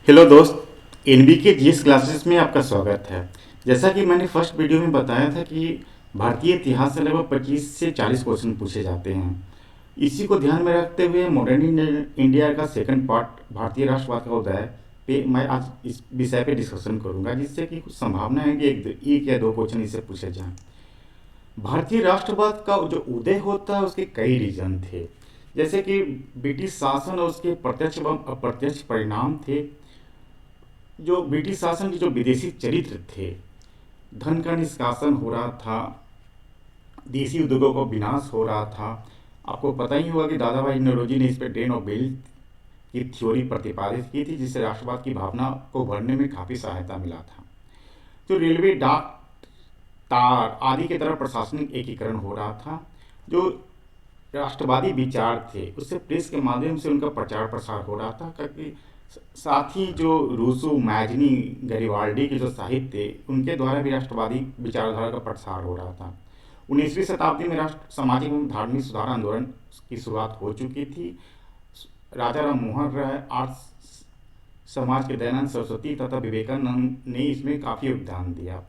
Hello दोस्त, NB के GS classes में आपका स्वागत है। जैसा कि मैंने फर्स्ट वीडियो में बताया था कि भारतीय इतिहास से लगभग 25 से 40 क्वेश्चन पूछे जाते हैं। इसी को ध्यान में रखते हुए मॉडर्न इंडिया का सेकंड पार्ट भारतीय राष्ट्रवाद का उदय पे मैं आज इस विषय पे डिस्कशन करूंगा, जिससे कि कुछ संभावना है कि एक या दो क्वेश्चन इससे पूछे जाएं। भारतीय राष्ट्रवाद का जो उदय होता है उसके कई रीजन थे, जैसे कि ब्रिटिश शासन और उसके प्रत्यक्ष एवं अप्रत्यक्ष परिणाम थे। जो ब्रिटिश शासन के जो विदेशी चरित्र थे, धन का निष्कासन हो रहा था, देसी उद्योगों का विनाश हो रहा था। आपको पता ही होगा कि दादा भाई नौरोजी ने इस पर ड्रेन ऑफ वेल्थ की थ्योरी प्रतिपादित की थी, जिससे राष्ट्रवाद की भावना को भरने में काफ़ी सहायता मिला था। जो रेलवे, डाक, तार आदि की तरह प्रशासनिक एकीकरण हो रहा था। जो राष्ट्रवादी विचार थे उससे प्रेस के माध्यम से उनका प्रचार प्रसार हो रहा था, क्योंकि साथ ही जो रूसो, मैजनी, गरिबाल्डी के जो साहित्य थे उनके द्वारा भी राष्ट्रवादी विचारधारा का प्रसार हो रहा था। 19वीं शताब्दी में राष्ट्र सामाजिक एवं धार्मिक सुधार आंदोलन की शुरुआत हो चुकी थी। राजा राम मोहन राय, आर्य समाज के दयानंद सरस्वती तथा विवेकानंद ने इसमें काफ़ी योगदान दिया।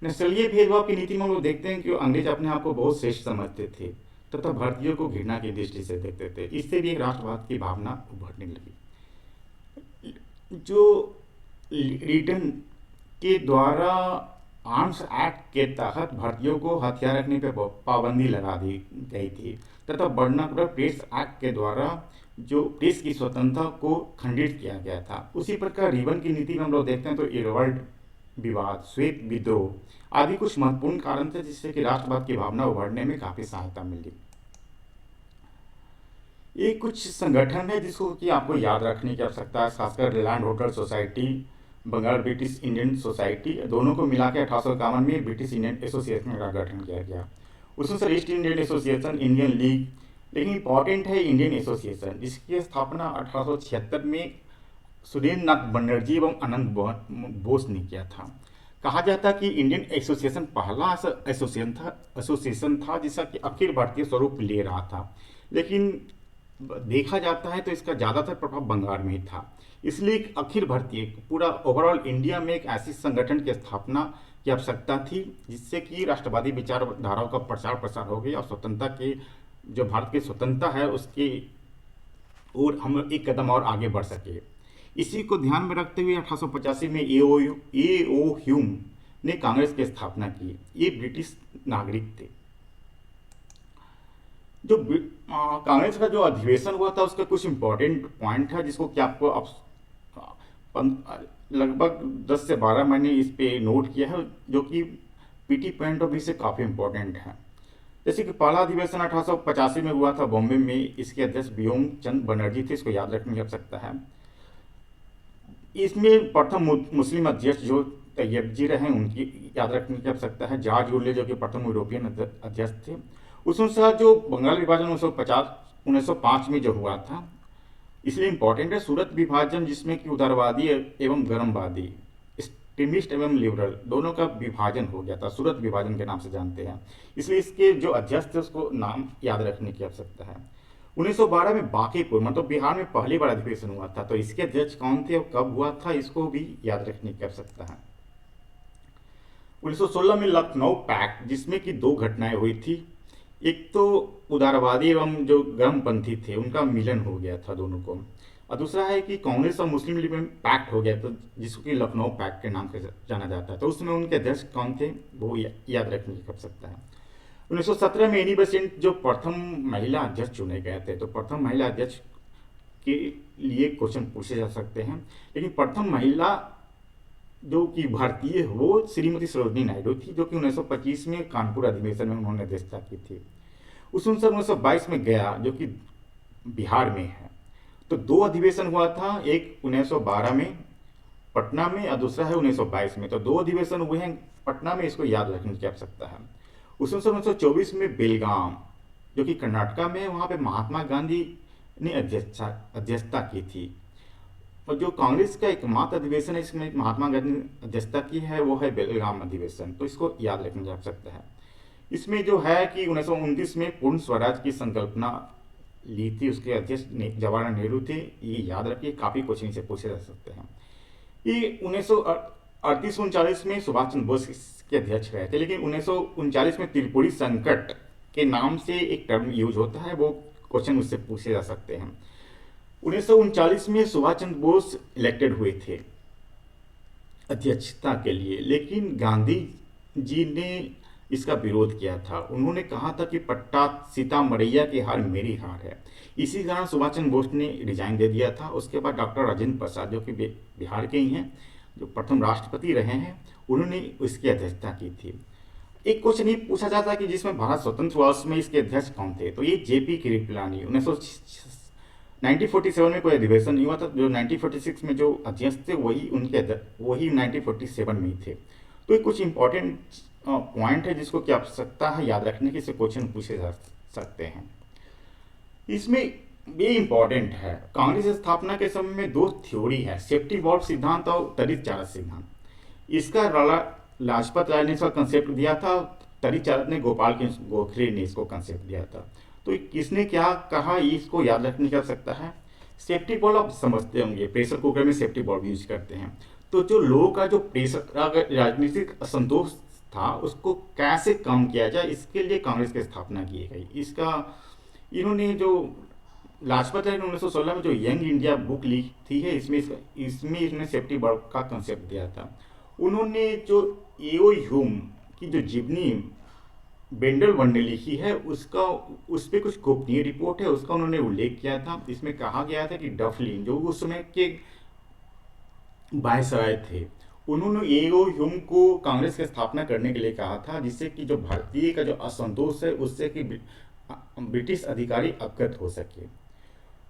नस्लीय भेदभाव की नीति में हम लोग देखते हैं कि अंग्रेज अपने आप को बहुत श्रेष्ठ समझते थे तथा भारतीयों को घृणा की दृष्टि से देखते थे। इससे भी एक राष्ट्रवाद की भावना उभरने लगी। जो रिटर्न के द्वारा आर्म्स एक्ट के तहत भारतीयों को हथियार रखने पर पाबंदी लगा दी गई थी, तथा बर्नाक्युलर प्रेस एक्ट के द्वारा जो प्रेस की स्वतंत्रता को खंडित किया गया था। उसी प्रकार रिबन की नीति में हम लोग देखते हैं तो एडवर्ड विवाद, श्वेत विद्रोह आदि कुछ महत्वपूर्ण कारण थे, जिससे कि राष्ट्रवाद की भावना उभरने में काफ़ी सहायता मिली। ये कुछ संगठन है जिसको कि आपको याद रखने की आवश्यकता है, खासकर land holder society, Bengal British Indian society, दोनों को मिला के 1851 में ब्रिटिश इंडियन एसोसिएशन का गठन किया गया। उसमें east Indian association, Indian league, लेकिन इंपॉर्टेंट है इंडियन एसोसिएशन, जिसकी स्थापना 1876 में सुरेंद्र नाथ बनर्जी एवं अनंत बोस ने किया था। कहा जाता है कि इंडियन एसोसिएशन पहला ऐसा एसोसिएशन था जिसका कि अखिल भारतीय स्वरूप ले रहा था, लेकिन देखा जाता है तो इसका ज़्यादातर प्रभाव बंगाल में ही था। इसलिए एक अखिल भारतीय, पूरा ओवरऑल इंडिया में एक ऐसी संगठन की स्थापना की आवश्यकता थी, जिससे कि राष्ट्रवादी विचारधाराओं का प्रचार प्रसार हो गया और स्वतंत्रता के, जो भारत की स्वतंत्रता है उसके और हम एक कदम और आगे बढ़ सके। इसी को ध्यान में रखते हुए 1885 में ए ओ ह्यूम ने कांग्रेस की स्थापना की। ये ब्रिटिश नागरिक थे। जो कांग्रेस का जो अधिवेशन हुआ था उसका कुछ इंपॉर्टेंट पॉइंट है, जिसको कि आपको लगभग 10 से 12 महीने इस पे नोट किया है, जो कि पीटी पॉइंट ऑफ व्यू से काफ़ी इंपॉर्टेंट है। जैसे कि पहला अधिवेशन 1885 में हुआ था बॉम्बे में। इसके अध्यक्ष व्योम चंद बनर्जी थे, इसको याद रखने की आवश्यकता है। इसमें प्रथम मुस्लिम अध्यक्ष जो तैयब जी रहे, उनकी याद रखने की आवश्यकता है। जॉर्ज वुले जो कि प्रथम यूरोपियन अध्यक्ष थे। उस अनुसार जो बंगाल विभाजन 1905 में जो हुआ था, इसलिए इंपॉर्टेंट है। सूरत विभाजन, जिसमें कि उदारवादी एवं गर्मवादी, एक्सट्रीमिस्ट एवं लिबरल दोनों का विभाजन हो गया था, सूरत विभाजन के नाम से जानते हैं। इसलिए इसके जो अध्यक्ष थे उसको नाम याद रखने की आवश्यकता है। 1912 में बांकीपुर, मतलब बिहार में पहली बार अधिवेशन हुआ था, तो इसके अध्यक्ष कौन थे और कब हुआ था, इसको भी याद रखने की आवश्यकता है। 1916 में लखनऊ पैक्ट, जिसमें कि दो घटनाएं हुई थी। एक तो उदारवादी एवं जो गर्मपंथी थे उनका मिलन हो गया था दोनों को, और दूसरा है कि कांग्रेस और मुस्लिम लीग में पैक्ट हो गया था, जिसको कि लखनऊ पैक्ट के नाम से जाना जाता है। तो उसमें उनके अध्यक्ष कौन थे वो याद रखने की आवश्यकता है। 1917 में एनी बेसेंट जो प्रथम महिला अध्यक्ष चुने गए थे, तो प्रथम महिला अध्यक्ष के लिए क्वेश्चन पूछे जा सकते हैं। लेकिन प्रथम महिला जो कि भारतीय, वो श्रीमती सरोजिनी नायडू थी, जो कि 1925 में कानपुर अधिवेशन में उन्होंने अध्यक्षता की थी। उस अनुसार 1922 में गया, जो कि बिहार में है। तो दो अधिवेशन हुआ था, एक 1912 में पटना में और दूसरा है 1922 में। तो दो अधिवेशन हुए हैं पटना में, इसको याद रखने की आवश्यकता है। उस अनुसार 1924 में बेलगाम, जो कि कर्नाटका में है, वहाँ पे महात्मा गांधी ने अध्यक्षता की थी। और जो कांग्रेस का एकमात्र अधिवेशन है इसमें महात्मा गांधी ने अध्यक्षता की है, वो है बेलगाम अधिवेशन। तो इसको याद रखने की आवश्यकता है। इसमें जो है कि 1929 में पूर्ण स्वराज की संकल्पना ली थी, उसके अध्यक्ष जवाहरलाल नेहरू थे। ये याद रखिए, काफ़ी क्वेश्चन से पूछे जा सकते हैं। ये 1938-39 में सुभाष चंद्र बोस के अध्यक्ष रहे थे, लेकिन 1939 में त्रिपुरी संकट के नाम से एक टर्म यूज होता है, वो क्वेश्चन उससे पूछे जा सकते हैं। 1939 में सुभाष चंद्र बोस इलेक्टेड हुए थे अध्यक्षता के लिए, लेकिन गांधी जी ने इसका विरोध किया था। उन्होंने कहा था कि पट्टा सीतामढ़ैया की हार मेरी हार है। इसी कारण सुभाष चंद्र बोस ने रिजाइन दे दिया था। उसके बाद डॉक्टर राजेंद्र प्रसाद, जो कि बिहार के ही हैं, जो प्रथम राष्ट्रपति रहे हैं, उन्होंने इसकी अध्यक्षता की थी। एक क्वेश्चन ये पूछा जाता है कि जिसमें भारत स्वतंत्र हुआ उसमें इसके अध्यक्ष कौन थे, तो ये जेपी कृपलानी। 1947 में कोई अधिवेशन नहीं हुआ था, जो 1946 में जो अध्यक्ष थे वही 1947 में ही थे। तो ये कुछ इंपॉर्टेंट पॉइंट है जिसको की आवश्यकता है याद रखने के, से क्वेश्चन पूछे जा सकते हैं। इसमें ये इंपॉर्टेंट है, कांग्रेस स्थापना के समय में दो थ्योरी है, सेफ्टी वॉल्व सिद्धांत और तड़ित चालक सिद्धांत। इसका लाजपत राय ने इसका कंसेप्ट दिया था, तड़ित चालक ने गोपाल गोखले ने इसको कंसेप्ट दिया था। तो किसने क्या कहा इसको याद रखने की आवश्यकता है। सेफ्टी वॉल्व आप समझते होंगे, प्रेशर कुकर में सेफ्टी वॉल्व यूज करते हैं। तो जो लोगों का जो प्रेशर राजनीतिक असंतोष था उसको कैसे कम किया जाए, इसके लिए कांग्रेस की स्थापना की गई। इसका इन्होंने जो लाजपत राय ने 1916 में जो यंग इंडिया बुक लिखी है, इसमें इन्होंने सेफ्टी वॉल्व का कंसेप्ट दिया था। उन्होंने जो एओ ह्यूम की जो जीवनी बेंडल वन ने लिखी है, उसका उस पर कुछ गोपनीय रिपोर्ट है, उसका उन्होंने उल्लेख किया था। इसमें कहा गया था कि डफलिन जो उस समय के वायसराय थे, उन्होंने एओ ह्यूम को कांग्रेस की स्थापना करने के लिए कहा था, जिससे कि जो भारतीय का जो असंतोष है उससे कि ब्रिटिश अधिकारी अवगत हो सके।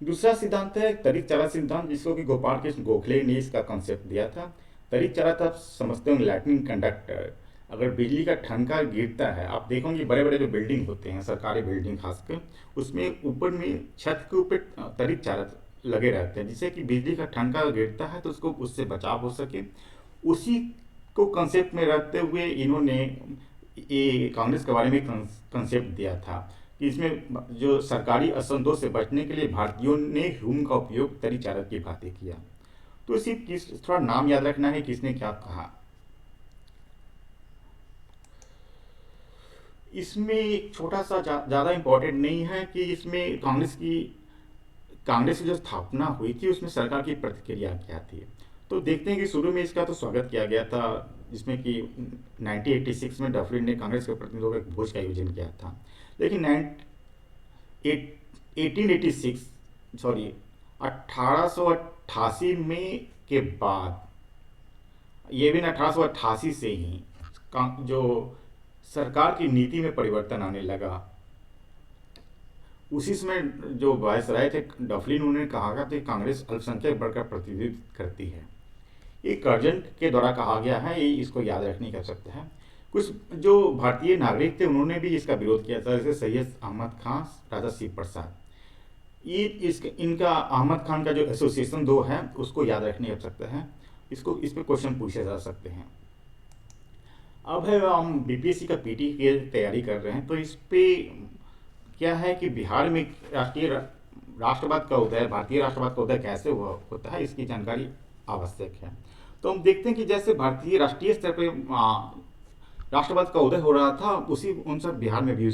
दूसरा सिद्धांत है तड़ित चालक सिद्धांत, जिसको कि गोपाल कृष्ण गोखले ने इसका कंसेप्ट दिया था। तड़ित चालक आप समझते हो लाइटनिंग कंडक्टर, अगर बिजली का ठनका गिरता है, आप देखोगे बड़े बड़े जो बिल्डिंग होते हैं, सरकारी बिल्डिंग खासकर, उसमें ऊपर में छत के ऊपर तड़ित चालक लगे रहते हैं, जिससे कि बिजली का ठनका गिरता है तो उसको उससे बचाव हो सके। उसी को कंसेप्ट में रखते हुए इन्होंने ये कांग्रेस के बारे में कंसेप्ट दिया था कि इसमें जो सरकारी असंतोष से बचने के लिए भारतीयों ने ह्यूम का उपयोग तड़ित चालक की भांति किया। तो इसी थोड़ा नाम याद रखना है किसने क्या कहा। इसमें एक छोटा सा ज़्यादा इम्पोर्टेंट नहीं है कि इसमें कांग्रेस की जो स्थापना हुई थी उसमें सरकार की प्रतिक्रिया क्या थी। तो देखते हैं कि शुरू में इसका तो स्वागत किया गया था, जिसमें कि 1986 में डफलिन ने कांग्रेस के प्रतिनिधियों का एक भोज का आयोजन किया था। लेकिन 1888 में के बाद, ये भी 1888 से ही जो सरकार की नीति में परिवर्तन आने लगा। उसी समय जो वायसराय थे डफलिन, उन्होंने कहा था कि कांग्रेस अल्पसंख्यक वर्ग का प्रतिनिधित्व करती है। ये कर्जन के द्वारा कहा गया है, ये इसको याद रखने की आवश्यकता है। कुछ जो भारतीय नागरिक थे उन्होंने भी इसका विरोध किया था, जैसे सैयद अहमद खान, राजा शिव प्रसाद। ये इनका अहमद खान का जो एसोसिएशन 2 है उसको याद रखने की आवश्यकता है। इस पर क्वेश्चन पूछे जा सकते हैं। अब है हम बीपीएससी का पीटी की तैयारी कर रहे हैं, तो इस पे क्या है कि बिहार में राष्ट्रवाद का उदय, भारतीय राष्ट्रवाद का उदय कैसे होता है, इसकी जानकारी आवश्यक है। तो हम देखते हैं कि जैसे भारतीय राष्ट्रीय स्तर पे राष्ट्रवाद का उदय हो रहा था, उसी अनुसार बिहार में भी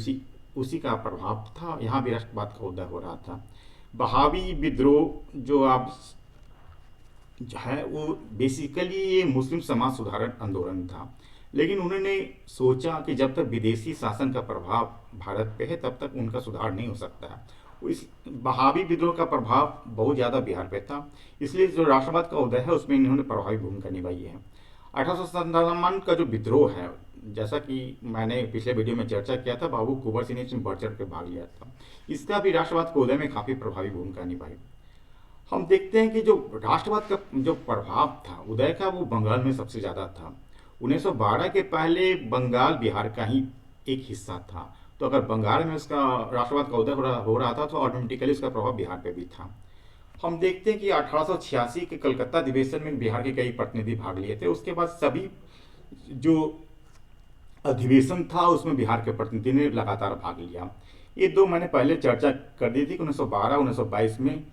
उसी का प्रभाव था, यहाँ भी राष्ट्रवाद का उदय हो रहा था। बहावी विद्रोह जो है वो बेसिकली ये मुस्लिम समाज सुधारण आंदोलन था, लेकिन उन्होंने सोचा कि जब तक विदेशी शासन का प्रभाव भारत पे है तब तक उनका सुधार नहीं हो सकता है। इस बहावी विद्रोह का प्रभाव बहुत ज़्यादा बिहार पे था, इसलिए जो राष्ट्रवाद का उदय है उसमें इन्होंने प्रभावी भूमिका निभाई है। 1857 का जो विद्रोह है, जैसा कि मैंने पिछले वीडियो में चर्चा किया था, बाबू कुंवर सिंह ने इसमें बढ़ चढ़ कर भाग लिया था। इसका भी राष्ट्रवाद के उदय में काफ़ी प्रभावी भूमिका निभाई। हम देखते हैं कि जो राष्ट्रवाद का जो प्रभाव था उदय का, वो बंगाल में सबसे ज़्यादा था। 1912 के पहले बंगाल बिहार का ही एक हिस्सा था, तो अगर बंगाल में उसका राष्ट्रवाद का उदय हो रहा था तो ऑटोमेटिकली उसका प्रभाव बिहार पे भी था। हम देखते हैं कि 1886 के कलकत्ता अधिवेशन में बिहार के कई प्रतिनिधि भाग लिए थे। उसके बाद सभी जो अधिवेशन था उसमें बिहार के प्रतिनिधि ने लगातार भाग लिया। ये 2 मैंने पहले चर्चा कर दी थी कि 1912-1922 में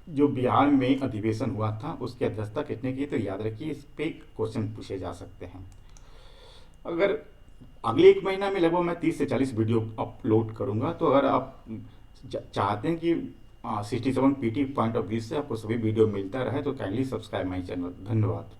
जो बिहार में अधिवेशन हुआ था उसकी अध्यक्षता किसने की, तो याद रखिए इस पे क्वेश्चन पूछे जा सकते हैं। अगर अगले एक महीना में लगभग मैं 30 से 40 वीडियो अपलोड करूंगा, तो अगर आप चाहते हैं कि 67 पीटी पॉइंट ऑफ व्यू से आपको सभी वीडियो मिलता रहे तो काइंडली सब्सक्राइब माई चैनल। धन्यवाद।